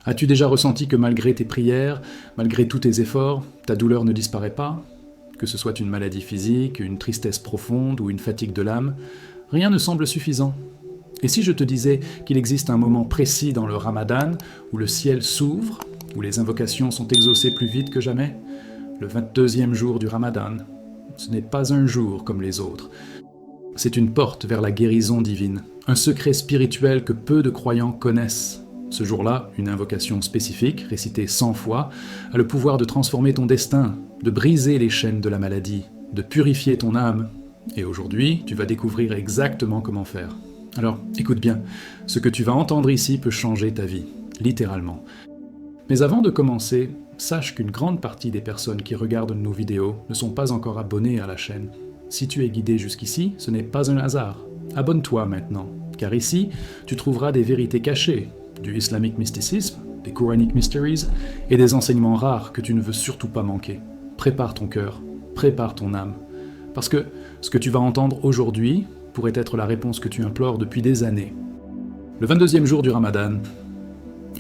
As-tu déjà ressenti que malgré tes prières, malgré tous tes efforts, ta douleur ne disparaît pas? Que ce soit une maladie physique, une tristesse profonde ou une fatigue de l'âme, rien ne semble suffisant. Et si je te disais qu'il existe un moment précis dans le Ramadan où le ciel s'ouvre, où les invocations sont exaucées plus vite que jamais? Le 22e jour du Ramadan. Ce n'est pas un jour comme les autres. C'est une porte vers la guérison divine, un secret spirituel que peu de croyants connaissent. Ce jour-là, une invocation spécifique, récitée 100 fois, a le pouvoir de transformer ton destin, de briser les chaînes de la maladie, de purifier ton âme. Et aujourd'hui, tu vas découvrir exactement comment faire. Alors, écoute bien, ce que tu vas entendre ici peut changer ta vie, littéralement. Mais avant de commencer, sache qu'une grande partie des personnes qui regardent nos vidéos ne sont pas encore abonnées à la chaîne. Si tu es guidé jusqu'ici, ce n'est pas un hasard. Abonne-toi maintenant, car ici, tu trouveras des vérités cachées, du islamic mysticisme, des Quranic mysteries et des enseignements rares que tu ne veux surtout pas manquer. Prépare ton cœur, prépare ton âme. Parce que ce que tu vas entendre aujourd'hui pourrait être la réponse que tu implores depuis des années. Le 22e jour du Ramadan,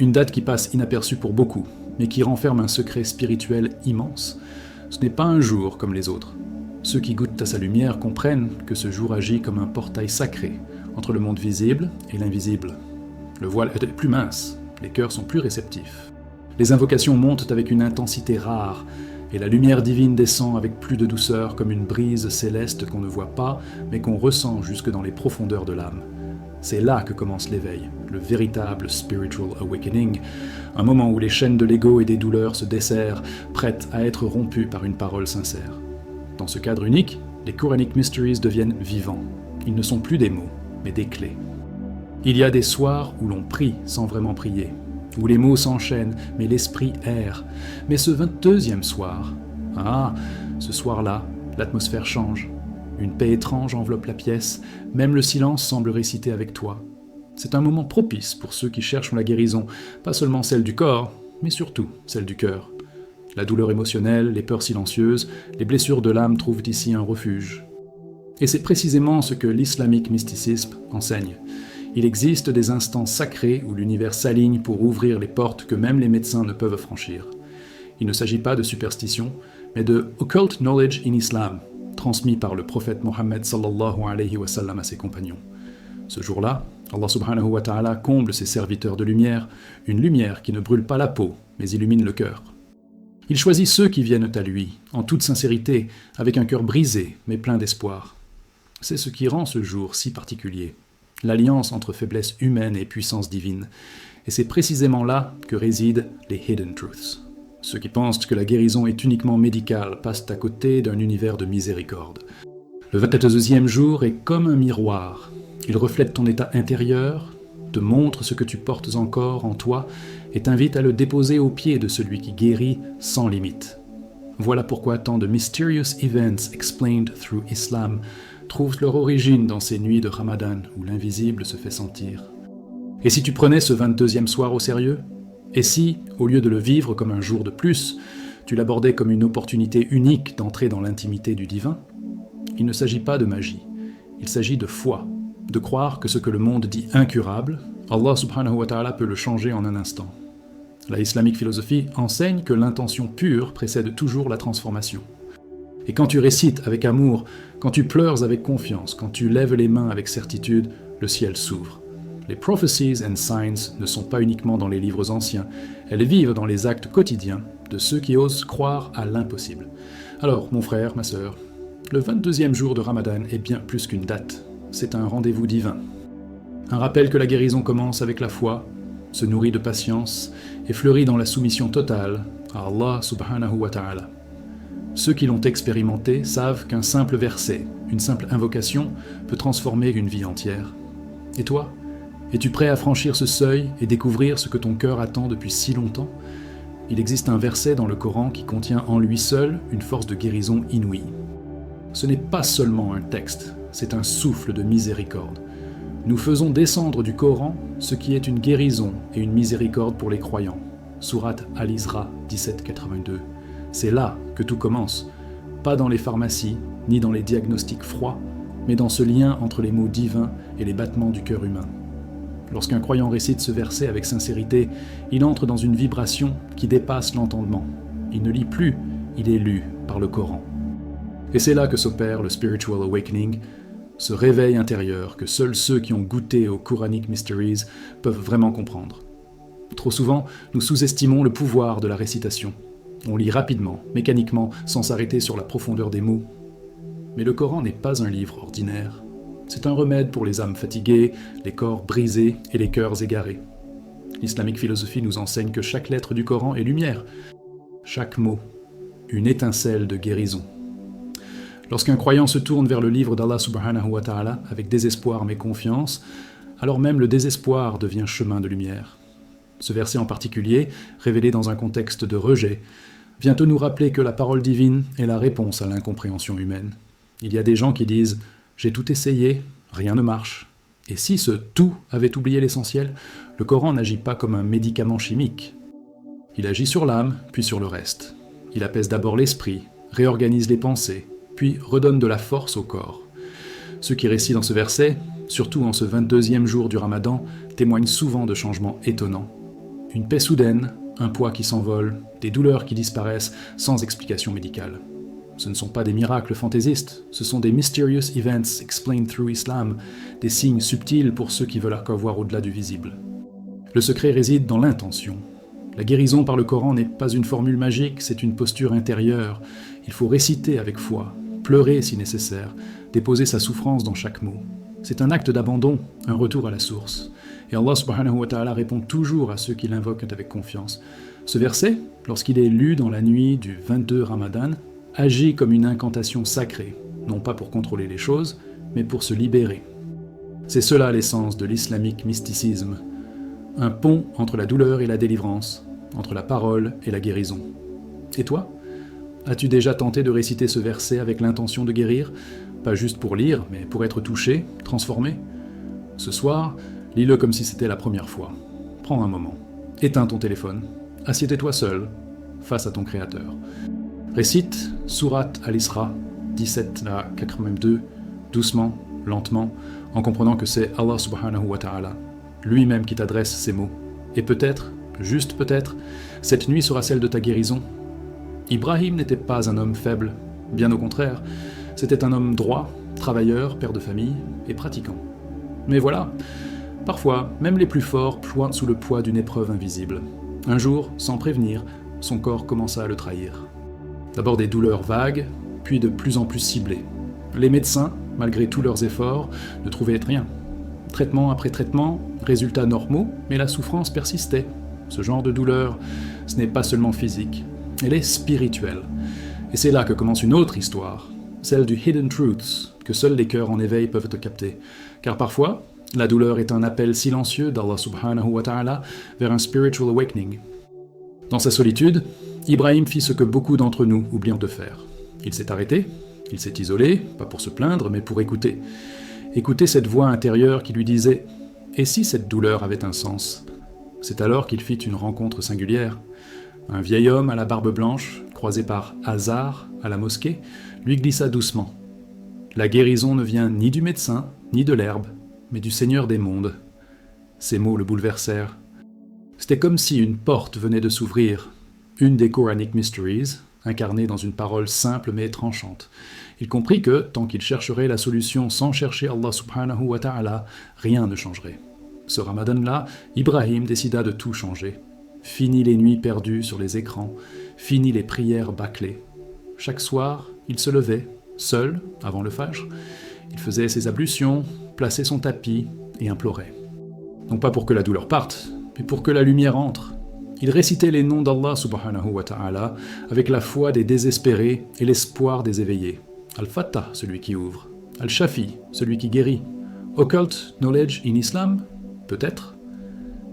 une date qui passe inaperçue pour beaucoup, mais qui renferme un secret spirituel immense. Ce n'est pas un jour comme les autres. Ceux qui goûtent à sa lumière comprennent que ce jour agit comme un portail sacré entre le monde visible et l'invisible. Le voile est plus mince, les cœurs sont plus réceptifs. Les invocations montent avec une intensité rare, et la lumière divine descend avec plus de douceur comme une brise céleste qu'on ne voit pas, mais qu'on ressent jusque dans les profondeurs de l'âme. C'est là que commence l'éveil, le véritable spiritual awakening, un moment où les chaînes de l'ego et des douleurs se desserrent, prêtes à être rompues par une parole sincère. Dans ce cadre unique, les Quranic Mysteries deviennent vivants. Ils ne sont plus des mots, mais des clés. Il y a des soirs où l'on prie sans vraiment prier, où les mots s'enchaînent, mais l'esprit erre. Mais ce 22e soir, ce soir-là, l'atmosphère change. Une paix étrange enveloppe la pièce, même le silence semble réciter avec toi. C'est un moment propice pour ceux qui cherchent la guérison, pas seulement celle du corps, mais surtout celle du cœur. La douleur émotionnelle, les peurs silencieuses, les blessures de l'âme trouvent ici un refuge. Et c'est précisément ce que l'islamic mysticisme enseigne. Il existe des instants sacrés où l'univers s'aligne pour ouvrir les portes que même les médecins ne peuvent franchir. Il ne s'agit pas de superstition, mais de occult knowledge in Islam, transmis par le prophète Mohammed sallallahu alayhi wa sallam à ses compagnons. Ce jour-là, Allah subhanahu wa ta'ala comble ses serviteurs de lumière, une lumière qui ne brûle pas la peau, mais illumine le cœur. Il choisit ceux qui viennent à lui, en toute sincérité, avec un cœur brisé, mais plein d'espoir. C'est ce qui rend ce jour si particulier. L'alliance entre faiblesse humaine et puissance divine. Et c'est précisément là que résident les Hidden Truths. Ceux qui pensent que la guérison est uniquement médicale passent à côté d'un univers de miséricorde. Le 22e jour est comme un miroir. Il reflète ton état intérieur, te montre ce que tu portes encore en toi et t'invite à le déposer aux pieds de celui qui guérit sans limite. Voilà pourquoi tant de mysterious events explained through Islam trouvent leur origine dans ces nuits de Ramadan où l'invisible se fait sentir. Et si tu prenais ce 22e soir au sérieux? Et si, au lieu de le vivre comme un jour de plus, tu l'abordais comme une opportunité unique d'entrer dans l'intimité du divin? Il ne s'agit pas de magie, il s'agit de foi, de croire que ce que le monde dit incurable, Allah subhanahu wa ta'ala peut le changer en un instant. La islamique philosophie enseigne que l'intention pure précède toujours la transformation. Et quand tu récites avec amour, quand tu pleures avec confiance, quand tu lèves les mains avec certitude, le ciel s'ouvre. Les prophecies and signs ne sont pas uniquement dans les livres anciens, elles vivent dans les actes quotidiens de ceux qui osent croire à l'impossible. Alors, mon frère, ma sœur, le 22e jour de Ramadan est bien plus qu'une date, c'est un rendez-vous divin. Un rappel que la guérison commence avec la foi, se nourrit de patience et fleurit dans la soumission totale à Allah subhanahu wa ta'ala. Ceux qui l'ont expérimenté savent qu'un simple verset, une simple invocation, peut transformer une vie entière. Et toi, es-tu prêt à franchir ce seuil et découvrir ce que ton cœur attend depuis si longtemps? Il existe un verset dans le Coran qui contient en lui seul une force de guérison inouïe. Ce n'est pas seulement un texte, c'est un souffle de miséricorde. Nous faisons descendre du Coran ce qui est une guérison et une miséricorde pour les croyants. Sourate Al-Isra 1782. C'est là que tout commence, pas dans les pharmacies, ni dans les diagnostics froids, mais dans ce lien entre les mots divins et les battements du cœur humain. Lorsqu'un croyant récite ce verset avec sincérité, il entre dans une vibration qui dépasse l'entendement. Il ne lit plus, il est lu par le Coran. Et c'est là que s'opère le spiritual awakening, ce réveil intérieur que seuls ceux qui ont goûté aux Quranic Mysteries peuvent vraiment comprendre. Trop souvent, nous sous-estimons le pouvoir de la récitation. On lit rapidement, mécaniquement, sans s'arrêter sur la profondeur des mots. Mais le Coran n'est pas un livre ordinaire. C'est un remède pour les âmes fatiguées, les corps brisés et les cœurs égarés. L'islamique philosophie nous enseigne que chaque lettre du Coran est lumière, chaque mot, une étincelle de guérison. Lorsqu'un croyant se tourne vers le livre d'Allah subhanahu wa ta'ala avec désespoir mais confiance, alors même le désespoir devient chemin de lumière. Ce verset en particulier, révélé dans un contexte de rejet, vient nous rappeler que la parole divine est la réponse à l'incompréhension humaine. Il y a des gens qui disent « J'ai tout essayé, rien ne marche ». Et si ce « tout » avait oublié l'essentiel, le Coran n'agit pas comme un médicament chimique. Il agit sur l'âme, puis sur le reste. Il apaise d'abord l'esprit, réorganise les pensées, puis redonne de la force au corps. Ceux qui récitent dans ce verset, surtout en ce 22e jour du Ramadan, témoignent souvent de changements étonnants. Une paix soudaine, un poids qui s'envole, des douleurs qui disparaissent sans explication médicale. Ce ne sont pas des miracles fantaisistes, ce sont des mysterious events explained through Islam, des signes subtils pour ceux qui veulent encore voir au-delà du visible. Le secret réside dans l'intention. La guérison par le Coran n'est pas une formule magique, c'est une posture intérieure. Il faut réciter avec foi, pleurer si nécessaire, déposer sa souffrance dans chaque mot. C'est un acte d'abandon, un retour à la source. Et Allah subhanahu wa ta'ala répond toujours à ceux qui l'invoquent avec confiance. Ce verset, lorsqu'il est lu dans la nuit du 22 Ramadan, agit comme une incantation sacrée, non pas pour contrôler les choses, mais pour se libérer. C'est cela l'essence de l'islamique mysticisme, un pont entre la douleur et la délivrance, entre la parole et la guérison. Et toi ? As-tu déjà tenté de réciter ce verset avec l'intention de guérir ? Pas juste pour lire, mais pour être touché, transformé ? Ce soir, lis-le comme si c'était la première fois. Prends un moment. Éteins ton téléphone. Assieds-toi seul, face à ton Créateur. Récite Surat Al-Isra, 17 à 82, doucement, lentement, en comprenant que c'est Allah subhanahu wa ta'ala, lui-même qui t'adresse ces mots. Et peut-être, juste peut-être, cette nuit sera celle de ta guérison. Ibrahim n'était pas un homme faible, bien au contraire, c'était un homme droit, travailleur, père de famille et pratiquant. Mais voilà, parfois, même les plus forts ploient sous le poids d'une épreuve invisible. Un jour, sans prévenir, son corps commença à le trahir. D'abord des douleurs vagues, puis de plus en plus ciblées. Les médecins, malgré tous leurs efforts, ne trouvaient rien. Traitement après traitement, résultats normaux, mais la souffrance persistait. Ce genre de douleur, ce n'est pas seulement physique, elle est spirituelle. Et c'est là que commence une autre histoire, celle du Hidden Truths, que seuls les cœurs en éveil peuvent te capter. Car parfois, la douleur est un appel silencieux d'Allah subhanahu wa ta'ala vers un spiritual awakening. Dans sa solitude, Ibrahim fit ce que beaucoup d'entre nous oublions de faire. Il s'est arrêté, il s'est isolé, pas pour se plaindre, mais pour écouter. Écouter cette voix intérieure qui lui disait « Et si cette douleur avait un sens ?» C'est alors qu'il fit une rencontre singulière. Un vieil homme à la barbe blanche, croisé par hasard à la mosquée, lui glissa doucement. La guérison ne vient ni du médecin, ni de l'herbe, mais du Seigneur des mondes. Ces mots le bouleversèrent. C'était comme si une porte venait de s'ouvrir, une des Quranic Mysteries, incarnée dans une parole simple mais tranchante. Il comprit que, tant qu'il chercherait la solution sans chercher Allah subhanahu wa ta'ala, rien ne changerait. Ce Ramadan-là, Ibrahim décida de tout changer. Fini les nuits perdues sur les écrans, fini les prières bâclées. Chaque soir, il se levait, seul, avant le Fajr. Il faisait ses ablutions, plaçait son tapis et implorait. Non pas pour que la douleur parte, mais pour que la lumière entre. Il récitait les noms d'Allah subhanahu wa ta'ala avec la foi des désespérés et l'espoir des éveillés. Al-Fattah, celui qui ouvre. Al-Shafi, celui qui guérit. Occult knowledge in Islam ? Peut-être.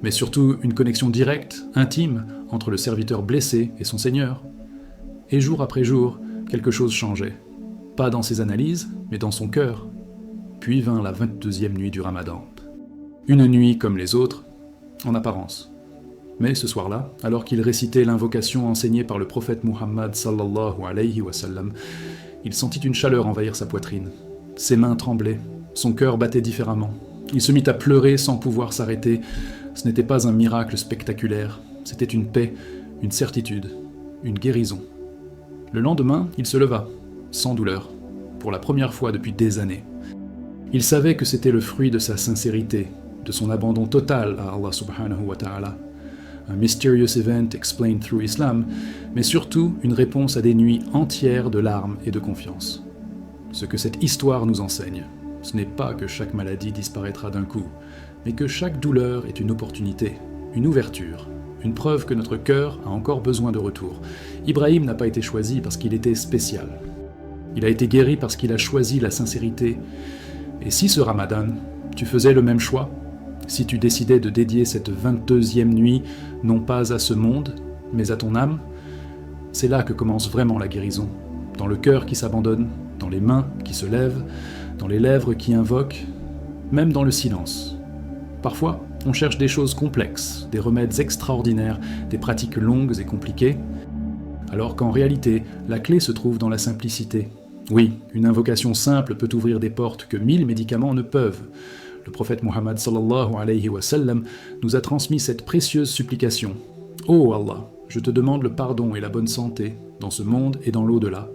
Mais surtout une connexion directe, intime, entre le serviteur blessé et son Seigneur. Et jour après jour, quelque chose changeait. Pas dans ses analyses, mais dans son cœur. Puis vint la 22e nuit du Ramadan. Une nuit comme les autres, en apparence. Mais ce soir-là, alors qu'il récitait l'invocation enseignée par le prophète Muhammad sallallahu alayhi wa sallam, il sentit une chaleur envahir sa poitrine. Ses mains tremblaient, son cœur battait différemment. Il se mit à pleurer sans pouvoir s'arrêter. Ce n'était pas un miracle spectaculaire, c'était une paix, une certitude, une guérison. Le lendemain, il se leva, sans douleur, pour la première fois depuis des années. Il savait que c'était le fruit de sa sincérité, de son abandon total à Allah subhanahu wa ta'ala. Un mysterious event explained through Islam, mais surtout une réponse à des nuits entières de larmes et de confiance. Ce que cette histoire nous enseigne, ce n'est pas que chaque maladie disparaîtra d'un coup, mais que chaque douleur est une opportunité, une ouverture, une preuve que notre cœur a encore besoin de retour. Ibrahim n'a pas été choisi parce qu'il était spécial. Il a été guéri parce qu'il a choisi la sincérité. Et si ce Ramadan, tu faisais le même choix, si tu décidais de dédier cette 22e nuit non pas à ce monde, mais à ton âme, c'est là que commence vraiment la guérison, dans le cœur qui s'abandonne, dans les mains qui se lèvent, dans les lèvres qui invoquent, même dans le silence. Parfois, on cherche des choses complexes, des remèdes extraordinaires, des pratiques longues et compliquées, alors qu'en réalité, la clé se trouve dans la simplicité. Oui, une invocation simple peut ouvrir des portes que 1000 médicaments ne peuvent. Le prophète Muhammad sallallahu alayhi wa sallam nous a transmis cette précieuse supplication. « Ô Allah, je te demande le pardon et la bonne santé, dans ce monde et dans l'au-delà.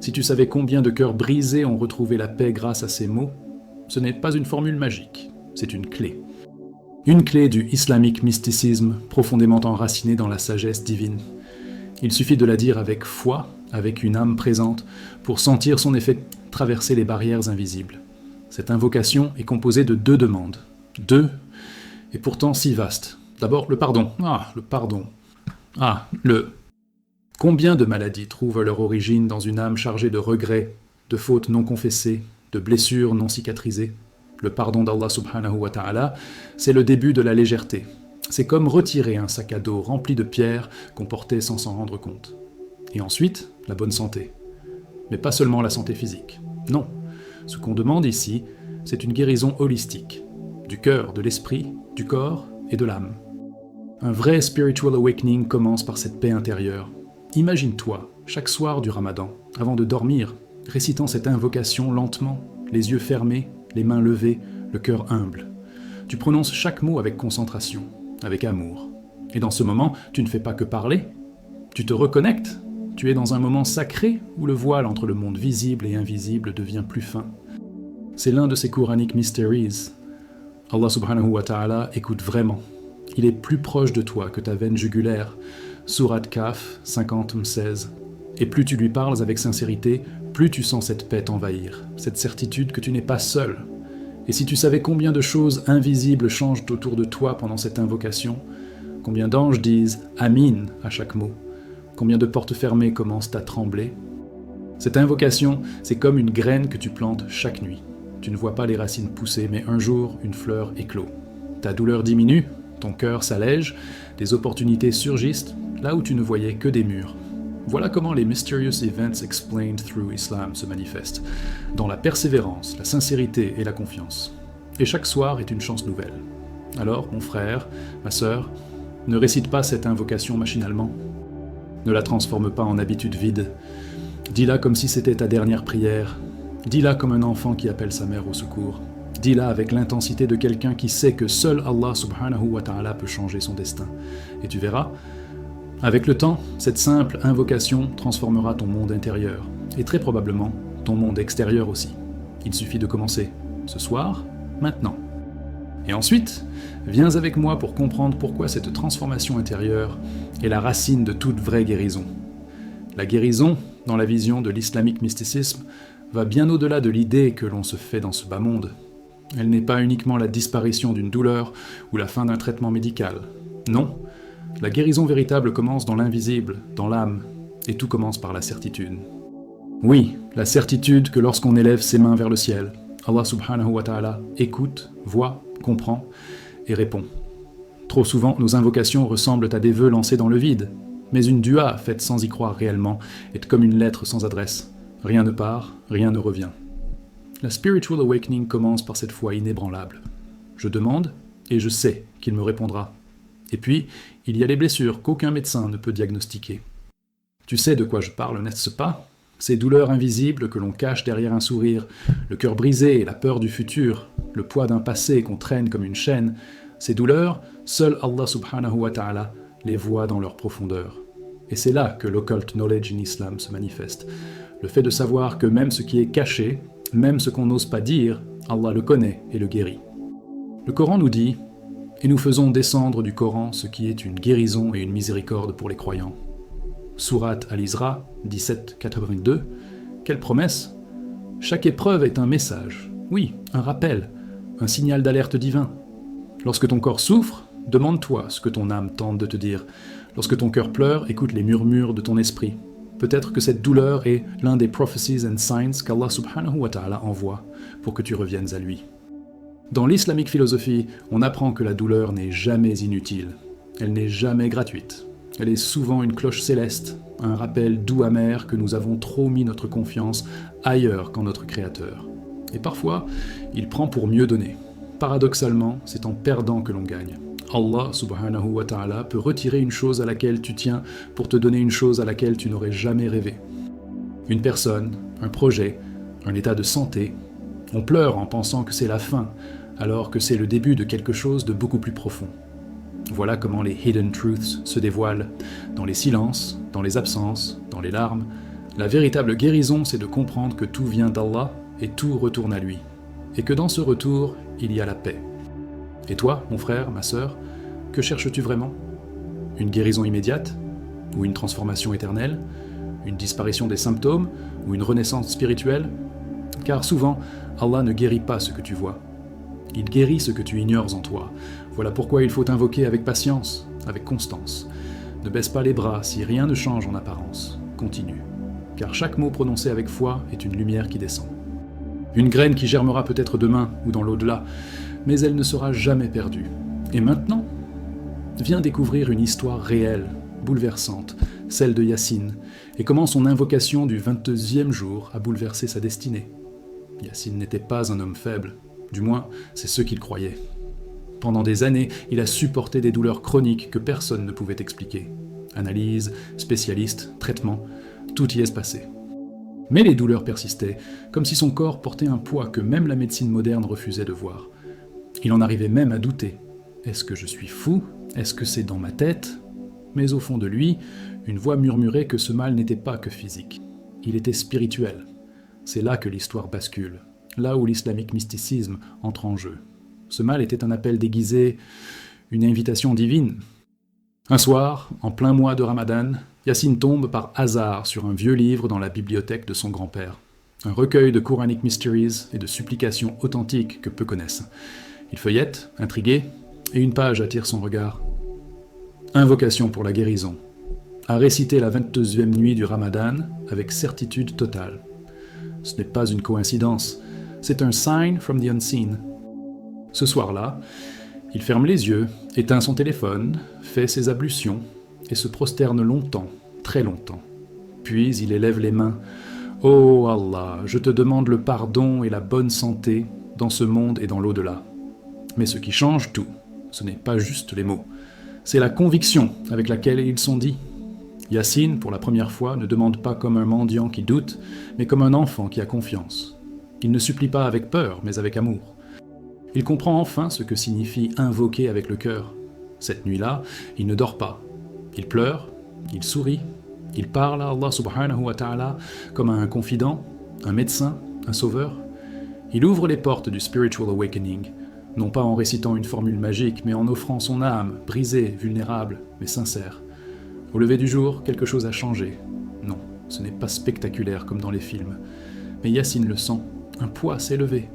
Si tu savais combien de cœurs brisés ont retrouvé la paix grâce à ces mots, ce n'est pas une formule magique, c'est une clé. Une clé du islamique mysticisme profondément enracinée dans la sagesse divine. Il suffit de la dire avec foi, avec une âme présente, pour sentir son effet traverser les barrières invisibles. Cette invocation est composée de 2 demandes. 2, et pourtant si vastes. D'abord, le pardon. Le pardon. Combien de maladies trouvent leur origine dans une âme chargée de regrets, de fautes non confessées, de blessures non cicatrisées? Le pardon d'Allah subhanahu wa ta'ala, c'est le début de la légèreté. C'est comme retirer un sac à dos rempli de pierres qu'on portait sans s'en rendre compte. Et ensuite, la bonne santé. Mais pas seulement la santé physique. Non. Ce qu'on demande ici, c'est une guérison holistique, du cœur, de l'esprit, du corps et de l'âme. Un vrai spiritual awakening commence par cette paix intérieure. Imagine-toi, chaque soir du Ramadan, avant de dormir, récitant cette invocation lentement, les yeux fermés, les mains levées, le cœur humble. Tu prononces chaque mot avec concentration, avec amour. Et dans ce moment, tu ne fais pas que parler, tu te reconnectes. Tu es dans un moment sacré où le voile entre le monde visible et invisible devient plus fin. C'est l'un de ces Quranic mysteries. Allah subhanahu wa ta'ala écoute vraiment. Il est plus proche de toi que ta veine jugulaire. Surat Kaf 50-16. Et plus tu lui parles avec sincérité, plus tu sens cette paix t'envahir, cette certitude que tu n'es pas seul. Et si tu savais combien de choses invisibles changent autour de toi pendant cette invocation, combien d'anges disent « Amin » à chaque mot, combien de portes fermées commencent à trembler. Cette invocation, c'est comme une graine que tu plantes chaque nuit. Tu ne vois pas les racines pousser, mais un jour, une fleur éclot. Ta douleur diminue, ton cœur s'allège, des opportunités surgissent, là où tu ne voyais que des murs. Voilà comment les mysterious events explained through Islam se manifestent, dans la persévérance, la sincérité et la confiance. Et chaque soir est une chance nouvelle. Alors, mon frère, ma sœur, ne récite pas cette invocation machinalement. Ne la transforme pas en habitude vide. Dis-la comme si c'était ta dernière prière. Dis-la comme un enfant qui appelle sa mère au secours. Dis-la avec l'intensité de quelqu'un qui sait que seul Allah subhanahu wa ta'ala peut changer son destin. Et tu verras, avec le temps, cette simple invocation transformera ton monde intérieur, et très probablement ton monde extérieur aussi. Il suffit de commencer, ce soir, maintenant. Et ensuite, viens avec moi pour comprendre pourquoi cette transformation intérieure est la racine de toute vraie guérison. La guérison, dans la vision de l'islamique mysticisme, va bien au-delà de l'idée que l'on se fait dans ce bas monde. Elle n'est pas uniquement la disparition d'une douleur ou la fin d'un traitement médical. Non, la guérison véritable commence dans l'invisible, dans l'âme, et tout commence par la certitude. Oui, la certitude que lorsqu'on élève ses mains vers le ciel, Allah subhanahu wa ta'ala écoute, voit, comprend et répond. Trop souvent, nos invocations ressemblent à des vœux lancés dans le vide, mais une dua faite sans y croire réellement est comme une lettre sans adresse. Rien ne part, rien ne revient. La spiritual awakening commence par cette foi inébranlable. Je demande, et je sais qu'il me répondra. Et puis, il y a les blessures qu'aucun médecin ne peut diagnostiquer. Tu sais de quoi je parle, n'est-ce pas? ces douleurs invisibles que l'on cache derrière un sourire, le cœur brisé et la peur du futur, le poids d'un passé qu'on traîne comme une chaîne, ces douleurs, seul Allah subhanahu wa ta'ala les voit dans leur profondeur. Et c'est là que l'occult knowledge in Islam se manifeste. Le fait de savoir que même ce qui est caché, même ce qu'on n'ose pas dire, Allah le connaît et le guérit. Le Coran nous dit « Et nous faisons descendre du Coran ce qui est une guérison et une miséricorde pour les croyants. » Sourate Al-Isra 17:82. Quelle promesse! Chaque épreuve est un message, oui, un rappel, un signal d'alerte divin. Lorsque ton corps souffre, demande-toi ce que ton âme tente de te dire. Lorsque ton cœur pleure, écoute les murmures de ton esprit. Peut-être que cette douleur est l'un des prophecies and signs qu'Allah subhanahu wa ta'ala envoie pour que tu reviennes à lui. Dans l'islamique philosophie, on apprend que la douleur n'est jamais inutile. Elle n'est jamais gratuite. Elle est souvent une cloche céleste, un rappel doux amer que nous avons trop mis notre confiance ailleurs qu'en notre Créateur. Et parfois, il prend pour mieux donner. Paradoxalement, c'est en perdant que l'on gagne. Allah subhanahu wa ta'ala peut retirer une chose à laquelle tu tiens pour te donner une chose à laquelle tu n'aurais jamais rêvé. Une personne, un projet, un état de santé. On pleure en pensant que c'est la fin, alors que c'est le début de quelque chose de beaucoup plus profond. Voilà comment les hidden truths se dévoilent, dans les silences, dans les absences, dans les larmes. La véritable guérison, c'est de comprendre que tout vient d'Allah et tout retourne à lui, et que dans ce retour, il y a la paix. Et toi, mon frère, ma sœur, que cherches-tu vraiment? Une guérison immédiate? Ou une transformation éternelle? Une disparition des symptômes? Ou une renaissance spirituelle? Car souvent, Allah ne guérit pas ce que tu vois. Il guérit ce que tu ignores en toi. Voilà pourquoi il faut invoquer avec patience, avec constance. Ne baisse pas les bras si rien ne change en apparence. Continue. Car chaque mot prononcé avec foi est une lumière qui descend. Une graine qui germera peut-être demain ou dans l'au-delà, mais elle ne sera jamais perdue. Et maintenant, viens découvrir une histoire réelle, bouleversante, celle de Yassine, et comment son invocation du 22e jour a bouleversé sa destinée. Yassine n'était pas un homme faible, du moins c'est ce qu'il croyait. Pendant des années, il a supporté des douleurs chroniques que personne ne pouvait expliquer. Analyse, spécialiste, traitement, tout y est passé. Mais les douleurs persistaient, comme si son corps portait un poids que même la médecine moderne refusait de voir. Il en arrivait même à douter. Est-ce que je suis fou? Est-ce que c'est dans ma tête? Mais au fond de lui, une voix murmurait que ce mal n'était pas que physique. Il était spirituel. C'est là que l'histoire bascule, là où l'islamique mysticisme entre en jeu. Ce mal était un appel déguisé, une invitation divine. Un soir, en plein mois de Ramadan, Yassine tombe par hasard sur un vieux livre dans la bibliothèque de son grand-père. Un recueil de Quranic Mysteries et de supplications authentiques que peu connaissent. Il feuillette, intrigué, et une page attire son regard. Invocation pour la guérison. À réciter la 22e nuit du Ramadan avec certitude totale. Ce n'est pas une coïncidence, c'est un sign from the unseen. Ce soir-là, il ferme les yeux, éteint son téléphone, fait ses ablutions et se prosterne longtemps, très longtemps. Puis il élève les mains. « Oh Allah, je te demande le pardon et la bonne santé dans ce monde et dans l'au-delà. » Mais ce qui change tout, ce n'est pas juste les mots. C'est la conviction avec laquelle ils sont dits. Yassine, pour la première fois, ne demande pas comme un mendiant qui doute, mais comme un enfant qui a confiance. Il ne supplie pas avec peur, mais avec amour. Il comprend enfin ce que signifie invoquer avec le cœur. Cette nuit-là, il ne dort pas. Il pleure, il sourit, il parle à Allah subhanahu wa ta'ala comme à un confident, un médecin, un sauveur. Il ouvre les portes du spiritual awakening, non pas en récitant une formule magique, mais en offrant son âme, brisée, vulnérable, mais sincère. Au lever du jour, quelque chose a changé. Non, ce n'est pas spectaculaire comme dans les films. Mais Yassine le sent, un poids s'est levé.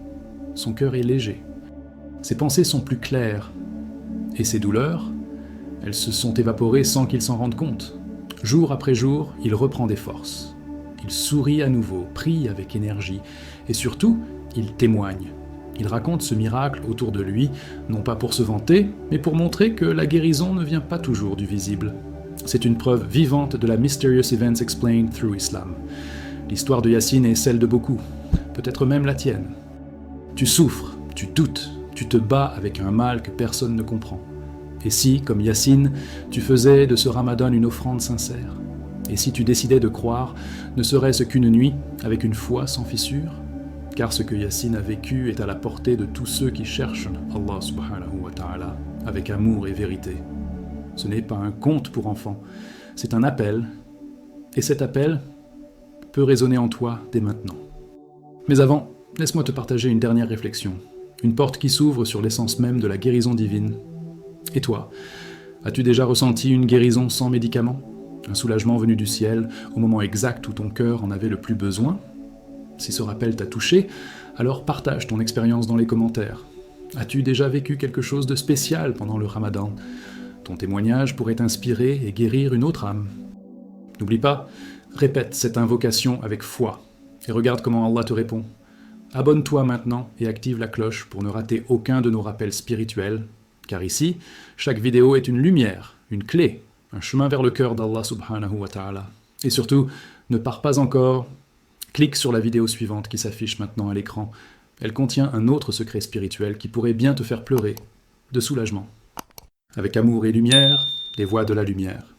Son cœur est léger. Ses pensées sont plus claires. Et ses douleurs, elles se sont évaporées sans qu'il s'en rende compte. Jour après jour, il reprend des forces. Il sourit à nouveau, prie avec énergie, et surtout, il témoigne. Il raconte ce miracle autour de lui, non pas pour se vanter, mais pour montrer que la guérison ne vient pas toujours du visible. C'est une preuve vivante de la Mysterious Events Explained through Islam. L'histoire de Yassine est celle de beaucoup, peut-être même la tienne. Tu souffres, tu doutes, tu te bats avec un mal que personne ne comprend. Et si, comme Yassine, tu faisais de ce Ramadan une offrande sincère? Et si tu décidais de croire, ne serait-ce qu'une nuit, avec une foi sans fissure? Car ce que Yassine a vécu est à la portée de tous ceux qui cherchent Allah subhanahu wa ta'ala avec amour et vérité. Ce n'est pas un conte pour enfants, c'est un appel, et cet appel peut résonner en toi dès maintenant. Mais avant, laisse-moi te partager une dernière réflexion, une porte qui s'ouvre sur l'essence même de la guérison divine. Et toi, as-tu déjà ressenti une guérison sans médicaments? Un soulagement venu du ciel au moment exact où ton cœur en avait le plus besoin? Si ce rappel t'a touché, alors partage ton expérience dans les commentaires. As-tu déjà vécu quelque chose de spécial pendant le Ramadan? Ton témoignage pourrait inspirer et guérir une autre âme. N'oublie pas, répète cette invocation avec foi et regarde comment Allah te répond. Abonne-toi maintenant et active la cloche pour ne rater aucun de nos rappels spirituels, car ici, chaque vidéo est une lumière, une clé, un chemin vers le cœur d'Allah subhanahu wa ta'ala. Et surtout, ne pars pas encore, clique sur la vidéo suivante qui s'affiche maintenant à l'écran. Elle contient un autre secret spirituel qui pourrait bien te faire pleurer, de soulagement. Avec amour et lumière, les voix de la lumière.